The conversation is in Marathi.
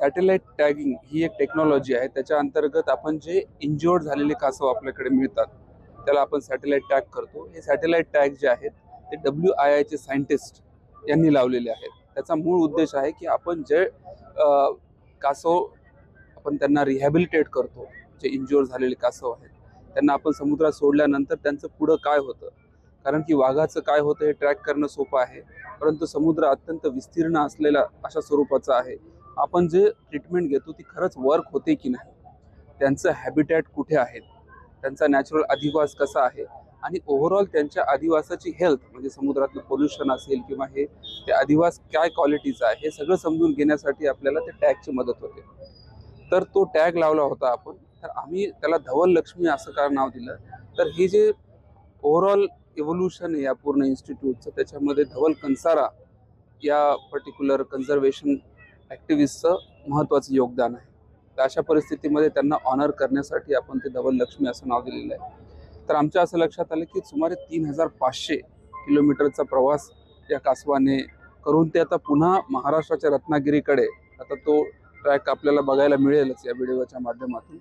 सॅटेलाइट टॅगिंग ही एक टेक्नॉलॉजी आहे. त्याच्या अंतर्गत आपण जे इंज्युअर्ड झालेले कासव आपल्याकडे मिळतात त्याला आपण सॅटेलाइट टॅग करतो. हे सॅटेलाइट टॅग जे आहेत ते WII चे सायंटिस्ट यांनी लावलेले आहेत. त्याचा मूळ उद्देश आहे की आपण जे कासव आपण त्यांना रिहॅबिलिटेट करतो, जे इंज्युअर झालेले कासव आहेत त्यांना आपण समुद्रात सोडल्यानंतर त्यांचं पुढं काय होतं, कारण की वाघाचं काय होतं हे ट्रॅक करणं सोपं आहे, परंतु समुद्र अत्यंत विस्तीर्ण असलेला अशा स्वरूपाचा आहे. आपण जे ट्रीटमेंट घेतो ती खरंच वर्क होते की नाही, त्यांचं हॅबिटॅट कुठे आहेत, त्यांचा नॅचरल अधिवास कसा आहे आणि ओव्हरऑल त्यांच्या अधिवासाची हेल्थ म्हणजे समुद्रातलं पोल्युशन असेल किंवा हे ते अधिवास काय क्वालिटीचा आहे हे सगळं समजून घेण्यासाठी आपल्याला ते टॅगची मदत होते. तर तो टॅग लावला होता आपण. तर आम्ही त्याला धवल लक्ष्मी असं का नाव दिलं, तर हे जे ओव्हरऑल इव्होल्युशन आहे या पूर्ण इन्स्टिट्यूटचं त्याच्यामध्ये धवल कंसारा या पर्टिक्युलर कन्झर्वेशन ॲक्टिव्हिस्टचं महत्त्वाचं योगदान आहे. तर अशा परिस्थितीमध्ये त्यांना ऑनर करण्यासाठी आपण ते धवल लक्ष्मी असं नाव दिलेलं आहे. तर आमच्या असं लक्षात आलं की सुमारे 3500 किलोमीटरचा प्रवास या कासवाने करून ते आता पुन्हा महाराष्ट्राच्या रत्नागिरीकडे, आता तो ट्रॅक आपल्याला बघायला मिळेलच या व्हिडिओच्या माध्यमातून,